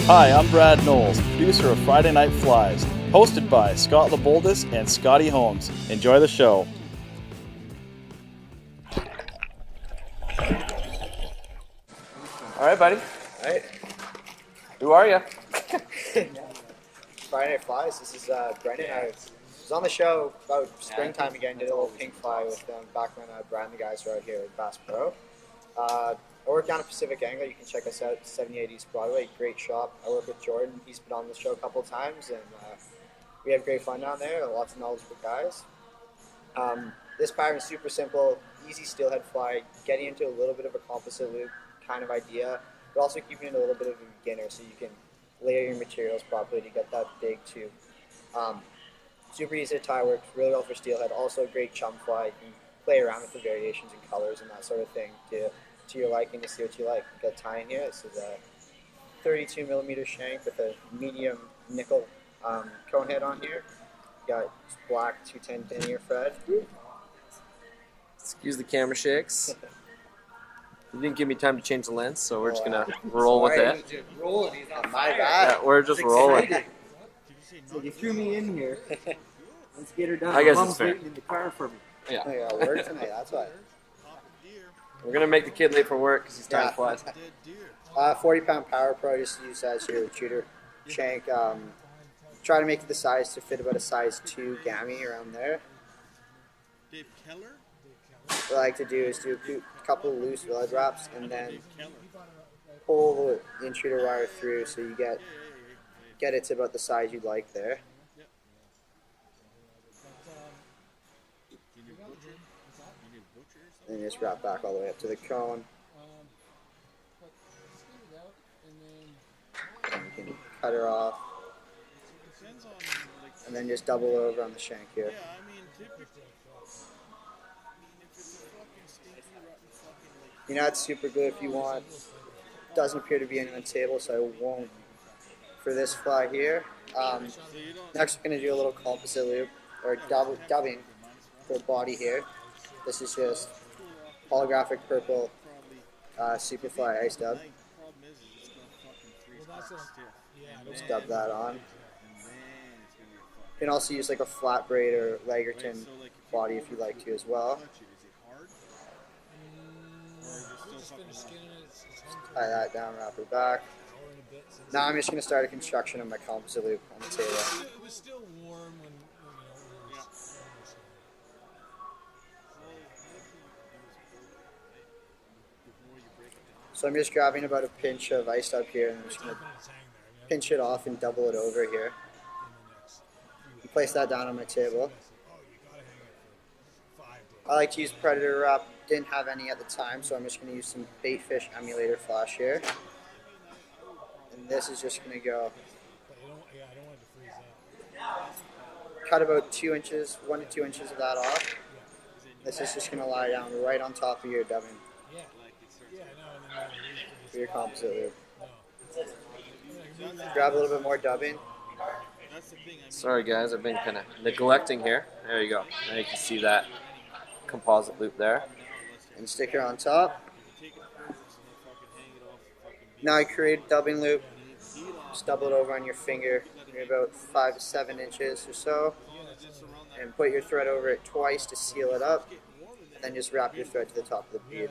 Hi, I'm Brad Knowles, producer of Friday Night Flies, hosted by Scott LeBoldis and Scotty Holmes. Enjoy the show. All right, buddy. All right. Who are you? Friday Night Flies. This is Brendan. I was on the show about springtime again. Did a little pink fly with them back when Brad and the guys were out here at Bass Pro. I work down at Pacific Angler. You can check us out, 78 East Broadway. Great shop. I work with Jordan. He's been on the show a couple of times, and we have great fun down there. Lots of knowledgeable guys. This pattern is super simple, easy steelhead fly, getting into a little bit of a composite loop kind of idea, but also keeping it a little bit of a beginner so you can layer your materials properly to get that big tube. Super easy to tie, works really well for steelhead. Also a great chum fly. You can play around with the variations and colors and that sort of thing to your liking to see what you like. We've got a tie in here. This is a 32 millimeter shank with a medium nickel cone head on here. Got black 210 denier thread. Excuse the camera shakes. You didn't give me time to change the lens, so we're just gonna roll with it. Rolling, he's on my bad. Yeah, we're just rolling. So you threw me in here. Let's get her done. I guess Mom's it's fair. waiting in the car for me. Yeah, I got work tonight, that's why. we're gonna make the kid late for work because he's time flies. 40-pound Power Pro, just use as your shooter shank. Try to make it the size to fit about a size 2 gammy around there. What I like to do is do a couple of loose lead wraps and then pull the intruder wire through so you get it to about the size you'd like there. And just wrap back all the way up to the cone. And you can cut her off. And then just double over on the shank here. You know, it's super good if you want. Doesn't appear to be any on the table, so I won't for this fly here. Next, we're going to do a little composite loop, or dubbing for body here. This is just holographic purple Superfly ice dub. Just dub that on. You can also use like a flat braid or Lagerton body if you like to as well. Tie that down, wrap it back. Now I'm just going to start a construction of my composite loop on the table. So I'm just grabbing about a pinch of ice up here and I'm just going to pinch it off and double it over here. And place that down on my table. I like to use Predator wrap. Didn't have any at the time, so I'm just going to use some baitfish emulator flash here. And this is just going to go. Cut about 2 inches, 1 to 2 inches of that off. This is just going to lie down right on top of your dubbing for your composite loop. Grab a little bit more dubbing. Sorry guys, I've been kind of neglecting here. There you go. Now you can see that composite loop there. And stick her on top. Now I create a dubbing loop. Just double it over on your finger, maybe about 5 to 7 inches or so. And put your thread over it twice to seal it up. And then just wrap your thread to the top of the bead.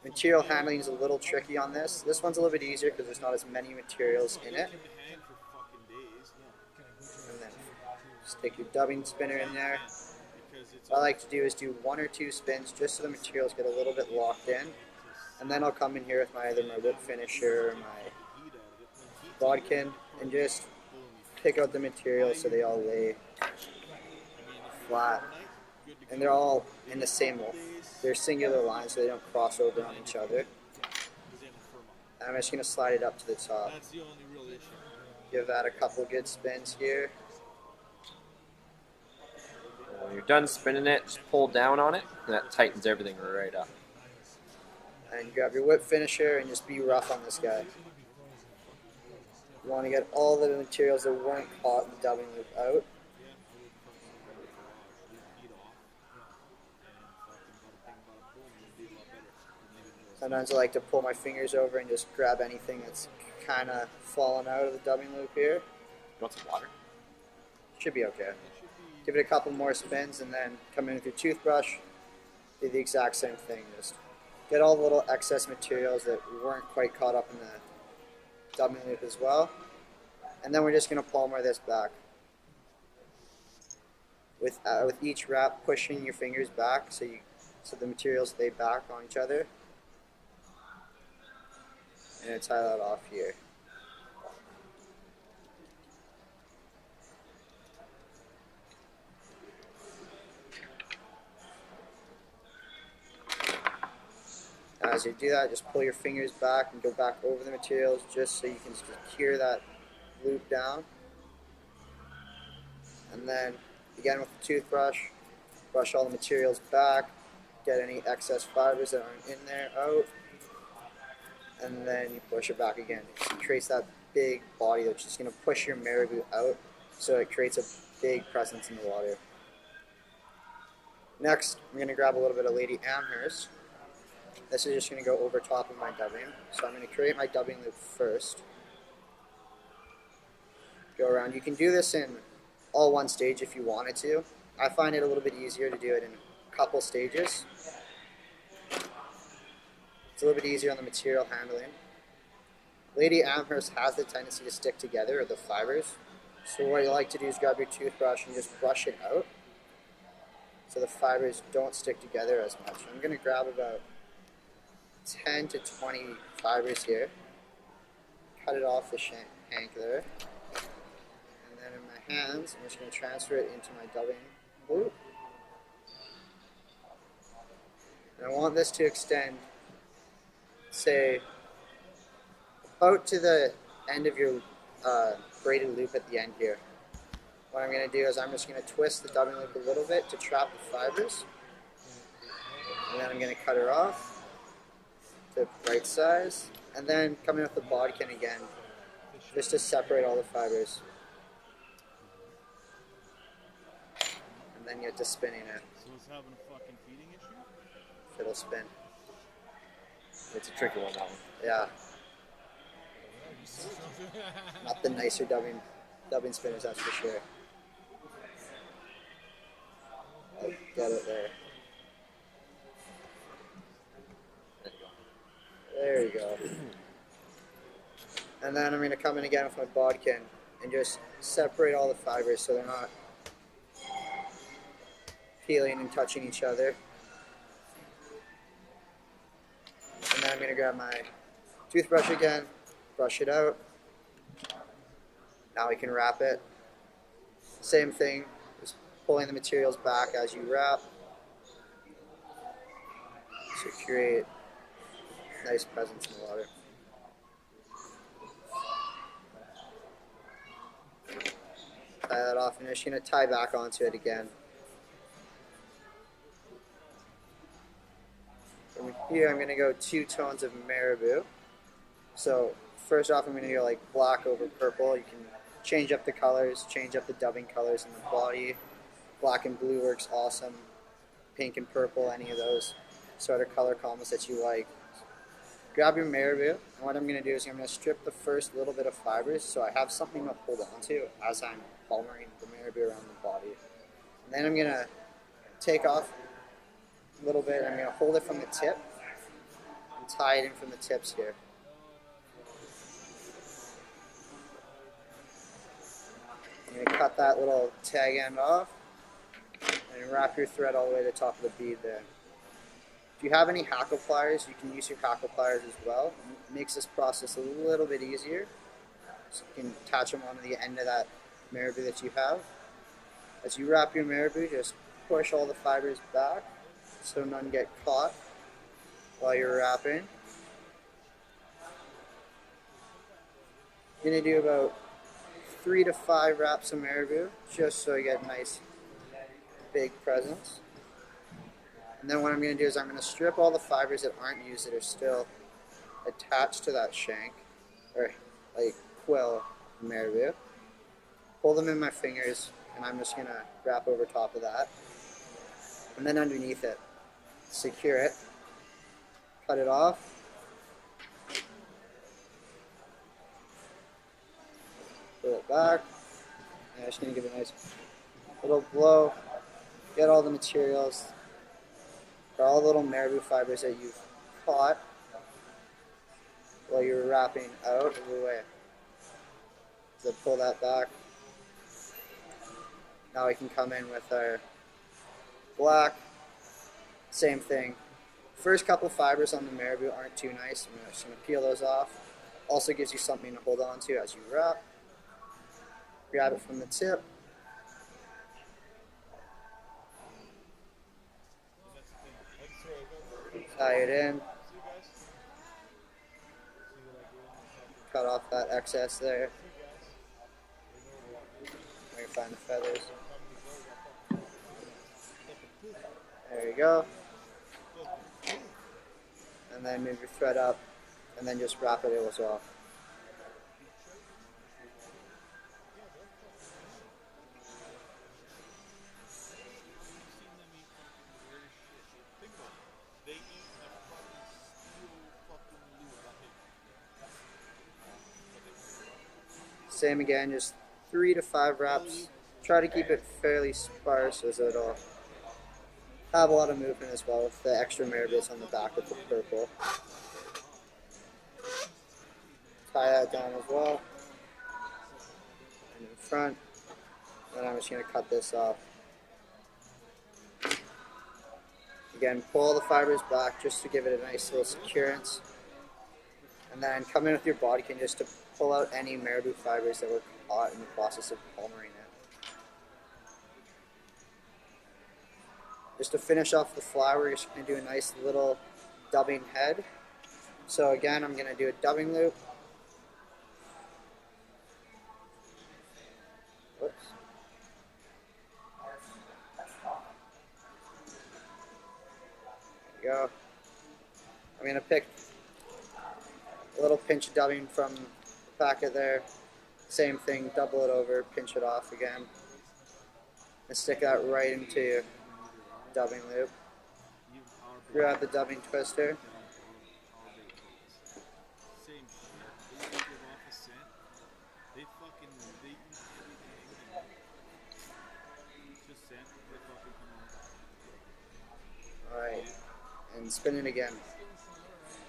Material handling is a little tricky on this. This one's a little bit easier because there's not as many materials in it. And then stick your dubbing spinner in there. What I like to do is do 1 or 2 spins just so the materials get a little bit locked in. And then I'll come in here with either my whip finisher or my bodkin and just pick out the materials so they all lay flat. And they're all in the same, they're singular lines so they don't cross over on each other. And I'm just going to slide it up to the top. Give that a couple good spins here. When you're done spinning it, just pull down on it, and that tightens everything right up. And grab your whip finisher and just be rough on this guy. You want to get all the materials that weren't caught in the dubbing loop out. Sometimes I like to pull my fingers over and just grab anything that's kind of falling out of the dubbing loop here. You want some water? Should be okay. Give it a couple more spins and then come in with your toothbrush. Do the exact same thing. Just get all the little excess materials that weren't quite caught up in the dubbing loop as well. And then we're just going to palmer this back. With each wrap, pushing your fingers back so the materials stay back on each other. And tie that off here. As you do that, just pull your fingers back and go back over the materials just so you can secure that loop down. And then, again with the toothbrush, brush all the materials back, get any excess fibers that aren't in there out, and then you push it back again. It creates that big body that's just going to push your marabou out, so it creates a big presence in the water. Next, I'm going to grab a little bit of Lady Amherst. This is just going to go over top of my dubbing. So I'm going to create my dubbing loop first. Go around. You can do this in all one stage if you wanted to. I find it a little bit easier to do it in a couple stages. It's a little bit easier on the material handling. Lady Amherst has the tendency to stick together, or the fibers. So what you like to do is grab your toothbrush and just brush it out so the fibers don't stick together as much. I'm going to grab about 10 to 20 fibers here. Cut it off the shank there. And then in my hands, I'm just going to transfer it into my dubbing loop. And I want this to extend, say, about to the end of your braided loop at the end here. What I'm going to do is I'm just going to twist the dubbing loop a little bit to trap the fibers. And then I'm going to cut her off to right size, and then come in with the bodkin again, just to separate all the fibers. And then you get to spinning it. So it's having a fucking feeding issue? It'll spin. It's a tricky one, that one. Yeah. Not the nicer dubbing spinners, that's for sure. I'll get it there. There you go. And then I'm going to come in again with my bodkin and just separate all the fibers so they're not peeling and touching each other. And then I'm going to grab my toothbrush again, brush it out. Now we can wrap it. Same thing, just pulling the materials back as you wrap to create nice presence in the water. Tie that off, and I'm just going to tie back onto it again. From here, I'm going to go 2 tones of marabou. So first off, I'm going to go like black over purple. You can change up the colors, change up the dubbing colors in the body. Black and blue works awesome. Pink and purple, any of those sort of color combos that you like. Grab your marabou, and what I'm going to do is I'm going to strip the first little bit of fibers so I have something to hold on to as I'm palmering the marabou around the body. And then I'm going to take off a little bit, I'm going to hold it from the tip and tie it in from the tips here. I'm going to cut that little tag end off and wrap your thread all the way to the top of the bead there. If you have any hackle pliers, you can use your hackle pliers as well. It makes this process a little bit easier. So you can attach them onto the end of that marabou that you have. As you wrap your marabou, just push all the fibers back so none get caught while you're wrapping. You're going to do about 3 to 5 wraps of marabou just so you get a nice big presence. And then what I'm going to do is I'm going to strip all the fibers that aren't used that are still attached to that shank, or like quill marabou. Pull them in my fingers, and I'm just going to wrap over top of that. And then underneath it, secure it, cut it off. back. And I'm just going to give it a nice little blow. Get all the materials, or all the little marabou fibers that you've caught while you're wrapping out of the way. So pull that back. Now we can come in with our black. Same thing. First couple fibers on the marabou aren't too nice. I'm just going to peel those off. Also gives you something to hold on to as you wrap. Grab it from the tip. Tie it in. Cut off that excess there. I can find the feathers. There you go. And then move your thread up, and then just wrap it as well. Same again, just 3 to 5 wraps. Try to keep it fairly sparse as it'll have a lot of movement as well with the extra marabous on the back of the purple. Tie that down as well. And in front. And I'm just going to cut this off. Again, pull all the fibers back just to give it a nice little securance. And then come in with your bodkin just to pull out any marabou fibers that were caught in the process of palmering it. Just to finish off the flower, we're just going to do a nice little dubbing head. So again, I'm going to do a dubbing loop. Whoops. There you go. I'm going to pick a little pinch of dubbing from the packet there. Same thing, double it over, pinch it off again. And stick that right into your dubbing loop. Grab the dubbing twister. Alright, and spin it again.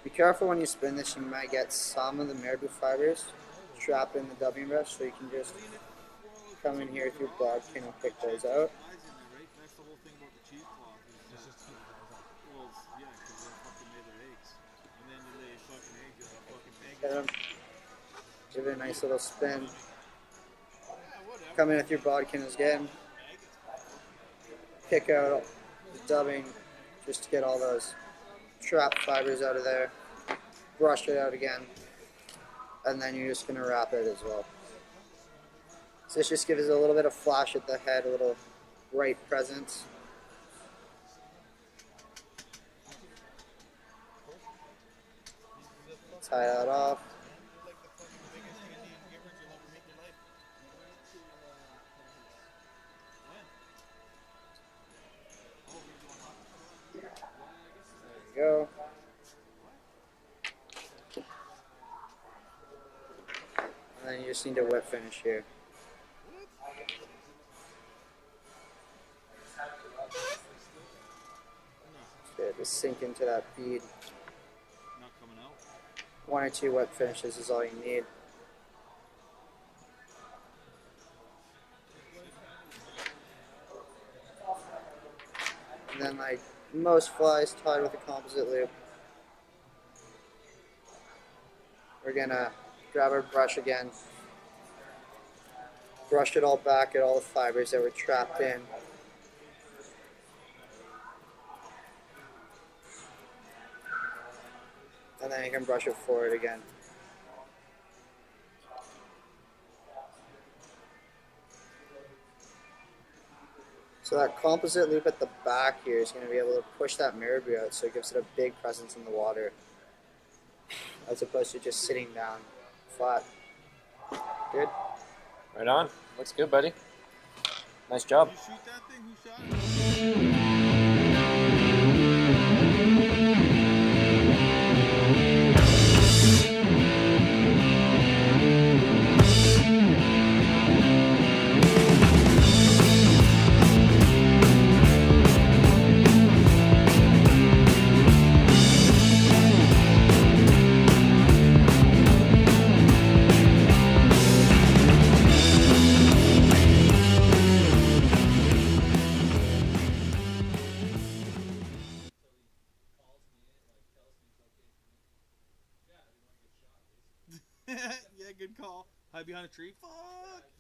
Be careful when you spin this, you might get some of the marabou fibers trapped in the dubbing brush, so you can just come in here with your bodkin and pick those out. Get them. Give it a nice little spin. Come in with your bodkin again. Pick out the dubbing just to get all those trapped fibers out of there. Brush it out again. And then you're just going to wrap it as well. So this just gives it a little bit of flash at the head, a little bright presence. Tie that off. There you go. And then you just need a wet finish here. Okay, just sink into that bead. 1 or 2 wet finishes is all you need. And then, like most flies, tied with a composite loop. We're gonna grab our brush again, brush it all back at all the fibers that were trapped in. And then you can brush it forward again. So that composite loop at the back here is going to be able to push that marabou out, so it gives it a big presence in the water, as opposed to just sitting down flat. Good? Right on. Looks good, buddy. Nice job. good call. Hide behind a tree. Fuck.